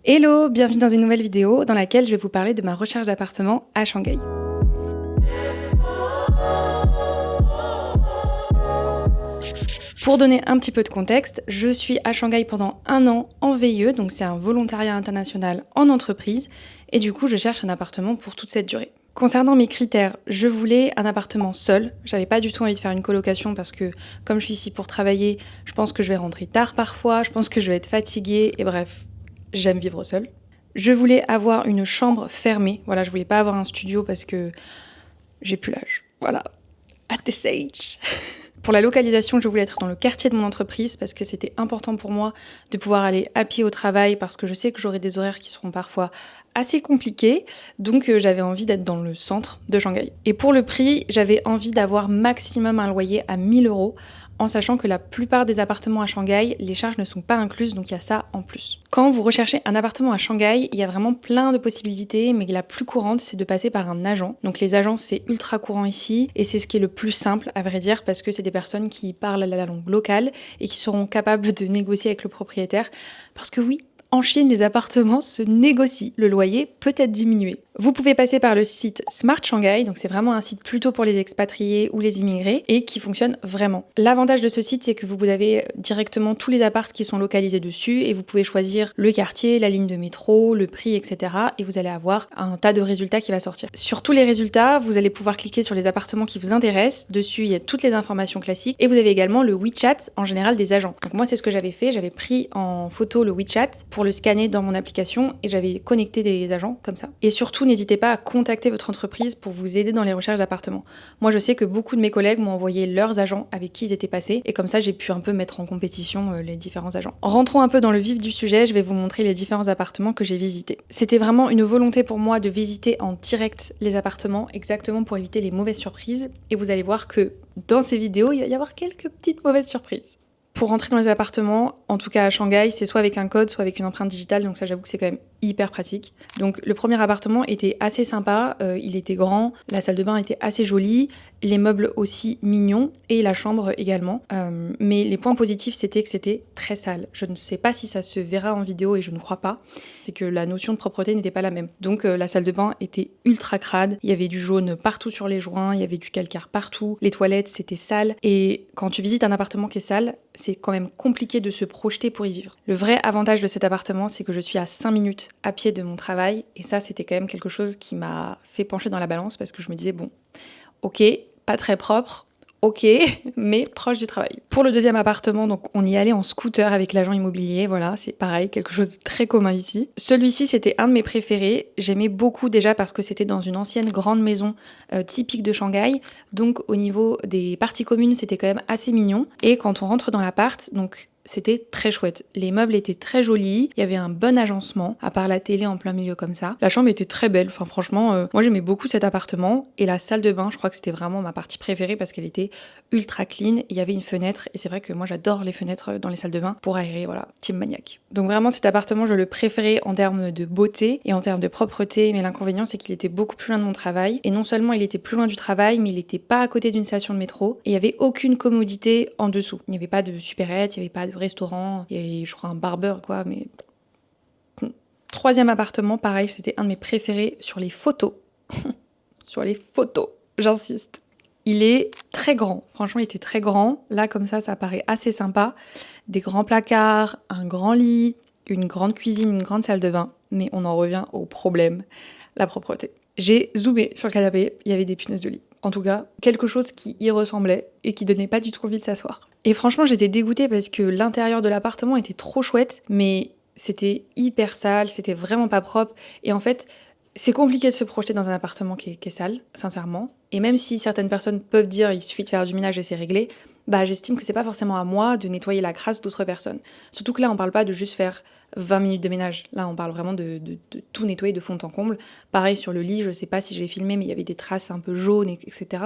Hello, bienvenue dans une nouvelle vidéo dans laquelle je vais vous parler de ma recherche d'appartement à Shanghai. Pour donner un petit peu de contexte, je suis à Shanghai pendant 1 an en VIE, donc c'est un volontariat international en entreprise, et du coup je cherche un appartement pour toute cette durée. Concernant mes critères, je voulais un appartement seul, j'avais pas du tout envie de faire une colocation parce que comme je suis ici pour travailler, je pense que je vais rentrer tard parfois, je pense que je vais être fatiguée, et bref, j'aime vivre seule. Je voulais avoir une chambre fermée, voilà, je voulais pas avoir un studio parce que j'ai plus l'âge, voilà, at this age. Pour la localisation, je voulais être dans le quartier de mon entreprise parce que c'était important pour moi de pouvoir aller à pied au travail parce que je sais que j'aurai des horaires qui seront parfois assez compliqués. Donc j'avais envie d'être dans le centre de Shanghai. Et pour le prix, j'avais envie d'avoir maximum un loyer à 1 000 € en sachant que la plupart des appartements à Shanghai, les charges ne sont pas incluses, donc il y a ça en plus. Quand vous recherchez un appartement à Shanghai, il y a vraiment plein de possibilités, mais la plus courante, c'est de passer par un agent. Donc les agents, c'est ultra courant ici, et c'est ce qui est le plus simple, à vrai dire, parce que c'est des personnes qui parlent la langue locale et qui seront capables de négocier avec le propriétaire. Parce que oui, en Chine, les appartements se négocient, le loyer peut être diminué. Vous pouvez passer par le site Smart Shanghai, donc c'est vraiment un site plutôt pour les expatriés ou les immigrés et qui fonctionne vraiment. L'avantage de ce site, c'est que vous avez directement tous les apparts qui sont localisés dessus et vous pouvez choisir le quartier, la ligne de métro, le prix, etc. Et vous allez avoir un tas de résultats qui va sortir. Sur tous les résultats, vous allez pouvoir cliquer sur les appartements qui vous intéressent. Dessus, il y a toutes les informations classiques et vous avez également le WeChat en général des agents. Donc moi, c'est ce que j'avais fait. J'avais pris en photo le WeChat pour le scanner dans mon application et j'avais connecté des agents comme ça. Et surtout, n'hésitez pas à contacter votre entreprise pour vous aider dans les recherches d'appartements. Moi, je sais que beaucoup de mes collègues m'ont envoyé leurs agents avec qui ils étaient passés et comme ça, j'ai pu un peu mettre en compétition les différents agents. Rentrons un peu dans le vif du sujet, je vais vous montrer les différents appartements que j'ai visités. C'était vraiment une volonté pour moi de visiter en direct les appartements, exactement pour éviter les mauvaises surprises. Et vous allez voir que dans ces vidéos, il va y avoir quelques petites mauvaises surprises. Pour rentrer dans les appartements, en tout cas à Shanghai, c'est soit avec un code, soit avec une empreinte digitale, donc ça j'avoue que c'est quand même hyper pratique. Donc le premier appartement était assez sympa, il était grand, la salle de bain était assez jolie, les meubles aussi mignons et la chambre également. Mais les points positifs c'était que c'était très sale. Je ne sais pas si ça se verra en vidéo et je ne crois pas. C'est que la notion de propreté n'était pas la même. Donc la salle de bain était ultra crade, il y avait du jaune partout sur les joints, il y avait du calcaire partout, les toilettes c'était sale et quand tu visites un appartement qui est sale, c'est quand même compliqué de se projeter pour y vivre. Le vrai avantage de cet appartement, c'est que je suis à 5 minutes à pied de mon travail, et ça, c'était quand même quelque chose qui m'a fait pencher dans la balance, parce que je me disais, bon, ok, pas très propre, ok, mais proche du travail. Pour le deuxième appartement, donc on y allait en scooter avec l'agent immobilier, voilà, c'est pareil, quelque chose de très commun ici. Celui-ci, c'était un de mes préférés, j'aimais beaucoup déjà parce que c'était dans une ancienne grande maison typique de Shanghai, donc au niveau des parties communes, c'était quand même assez mignon. Et quand on rentre dans l'appart, donc c'était très chouette. Les meubles étaient très jolis, il y avait un bon agencement, à part la télé en plein milieu comme ça. La chambre était très belle, enfin franchement, moi j'aimais beaucoup cet appartement. Et la salle de bain, je crois que c'était vraiment ma partie préférée parce qu'elle était ultra clean. Il y avait une fenêtre, et c'est vrai que moi j'adore les fenêtres dans les salles de bain pour aérer, voilà, team maniaque. Donc vraiment cet appartement, je le préférais en termes de beauté et en termes de propreté, mais l'inconvénient c'est qu'il était beaucoup plus loin de mon travail. Et non seulement il était plus loin du travail, mais il était pas à côté d'une station de métro. Et il y avait aucune commodité en dessous. Il n'y avait pas de supérette, il n'y avait pas de restaurant, et je crois un barbeur quoi, mais... Troisième appartement, pareil, c'était un de mes préférés sur les photos. Sur les photos, j'insiste. Il est très grand, franchement il était très grand, là comme ça paraît assez sympa. Des grands placards, un grand lit, une grande cuisine, une grande salle de bain, mais on en revient au problème, la propreté. J'ai zoomé sur le canapé, il y avait des punaises de lit. En tout cas, quelque chose qui y ressemblait et qui donnait pas du tout envie de s'asseoir. Et franchement, j'étais dégoûtée parce que l'intérieur de l'appartement était trop chouette, mais c'était hyper sale, c'était vraiment pas propre. Et en fait, c'est compliqué de se projeter dans un appartement qui est sale, sincèrement. Et même si certaines personnes peuvent dire il suffit de faire du ménage et c'est réglé, bah j'estime que c'est pas forcément à moi de nettoyer la crasse d'autres personnes. Surtout que là, on parle pas de juste faire 20 minutes de ménage. Là, on parle vraiment de tout nettoyer de fond en comble. Pareil sur le lit, je sais pas si je l'ai filmé, mais il y avait des traces un peu jaunes, etc.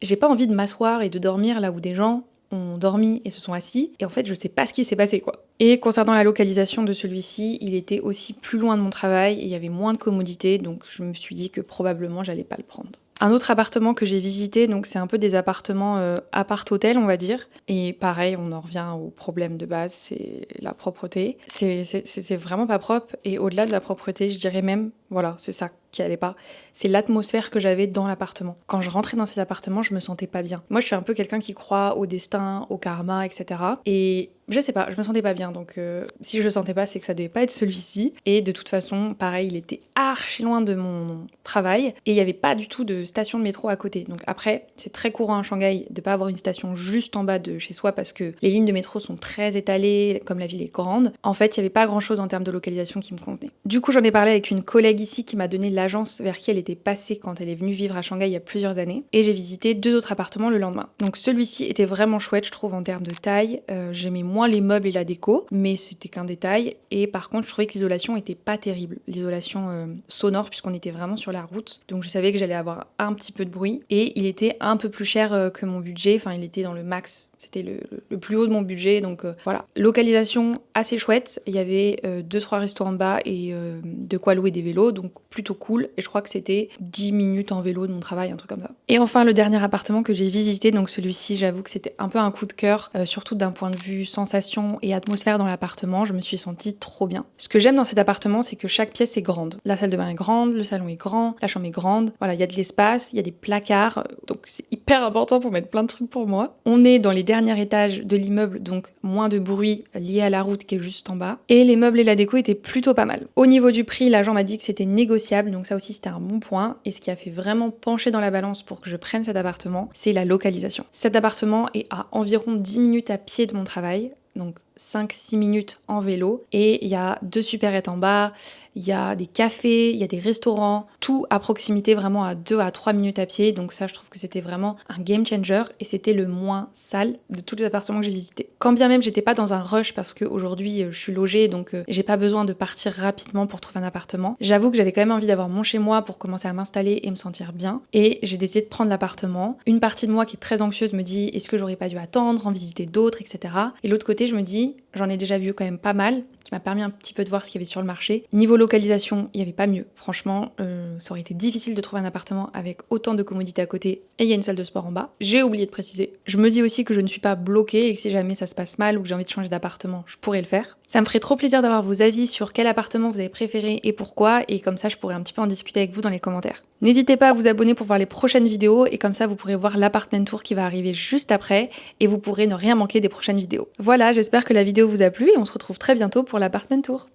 J'ai pas envie de m'asseoir et de dormir là où des gens ont dormi et se sont assis, et en fait je sais pas ce qui s'est passé quoi. Et concernant la localisation de celui-ci, il était aussi plus loin de mon travail et il y avait moins de commodité, donc je me suis dit que probablement j'allais pas le prendre. Un autre appartement que j'ai visité, donc c'est un peu des appartements appart-hôtel, on va dire. Et pareil, on en revient au problème de base, c'est la propreté. C'est vraiment pas propre. Et au-delà de la propreté, je dirais même, voilà, c'est ça qui allait pas. C'est l'atmosphère que j'avais dans l'appartement. Quand je rentrais dans ces appartements, je me sentais pas bien. Moi, je suis un peu quelqu'un qui croit au destin, au karma, etc. Et je sais pas, je me sentais pas bien. Donc, si je le sentais pas, c'est que ça devait pas être celui-ci. Et de toute façon, pareil, il était archi loin de mon travail. Et il y avait pas du tout de station de métro à côté. Donc après, c'est très courant à Shanghai de pas avoir une station juste en bas de chez soi parce que les lignes de métro sont très étalées, comme la ville est grande. En fait, il y avait pas grand-chose en termes de localisation qui me convenait. Du coup, j'en ai parlé avec une collègue ici qui m'a donné l'agence vers qui elle était passée quand elle est venue vivre à Shanghai il y a plusieurs années. Et j'ai visité 2 autres appartements le lendemain. Donc celui-ci était vraiment chouette, je trouve, en termes de taille. J'aimais moins les meubles et la déco, mais c'était qu'un détail. Et par contre, je trouvais que l'isolation était pas terrible. L'isolation sonore, puisqu'on était vraiment sur la route. Donc je savais que j'allais avoir un petit peu de bruit. Et il était un peu plus cher que mon budget. Enfin, il était dans le max. C'était le plus haut de mon budget. Donc voilà. Localisation assez chouette. Il y avait 2-3 restaurants de bas et de quoi louer des vélos. Donc plutôt cool. Et je crois que c'était 10 minutes en vélo de mon travail, un truc comme ça. Et enfin, le dernier appartement que j'ai visité, donc celui-ci, j'avoue que c'était un peu un coup de cœur, surtout d'un point de vue sensation et atmosphère dans l'appartement. Je me suis sentie trop bien. Ce que j'aime dans cet appartement, c'est que chaque pièce est grande. La salle de bain est grande, le salon est grand, la chambre est grande. Voilà, il y a de l'espace, il y a des placards, donc c'est hyper important pour mettre plein de trucs pour moi. On est dans les derniers étages de l'immeuble, donc moins de bruit lié à la route qui est juste en bas. Et les meubles et la déco étaient plutôt pas mal. Au niveau du prix, l'agent m'a dit que c'était négociable, donc ça aussi c'était un bon point. Et ce qui a fait vraiment pencher dans la balance pour que je prenne cet appartement, c'est la localisation. Cet appartement est à environ 10 minutes à pied de mon travail. Donc 5-6 minutes en vélo et il y a 2 supérettes en bas, il y a des cafés, il y a des restaurants, tout à proximité, vraiment à 2 à 3 minutes à pied. Donc ça, je trouve que c'était vraiment un game changer et c'était le moins sale de tous les appartements que j'ai visités. Quand bien même j'étais pas dans un rush parce qu'aujourd'hui je suis logée, donc j'ai pas besoin de partir rapidement pour trouver un appartement. J'avoue que j'avais quand même envie d'avoir mon chez moi pour commencer à m'installer et me sentir bien et j'ai décidé de prendre l'appartement. Une partie de moi qui est très anxieuse me dit est-ce que j'aurais pas dû attendre, en visiter d'autres, etc. Et l'autre côté, je me dis j'en ai déjà vu quand même pas mal, qui m'a permis un petit peu de voir ce qu'il y avait sur le marché. Niveau localisation, il n'y avait pas mieux. Franchement, ça aurait été difficile de trouver un appartement avec autant de commodités à côté et il y a une salle de sport en bas. J'ai oublié de préciser. Je me dis aussi que je ne suis pas bloquée et que si jamais ça se passe mal ou que j'ai envie de changer d'appartement, je pourrais le faire. Ça me ferait trop plaisir d'avoir vos avis sur quel appartement vous avez préféré et pourquoi, et comme ça je pourrais un petit peu en discuter avec vous dans les commentaires. N'hésitez pas à vous abonner pour voir les prochaines vidéos et comme ça vous pourrez voir l'appartement tour qui va arriver juste après et vous pourrez ne rien manquer des prochaines vidéos. Voilà, j'espère que la vidéo vous a plu et on se retrouve très bientôt pour l'appartement tour.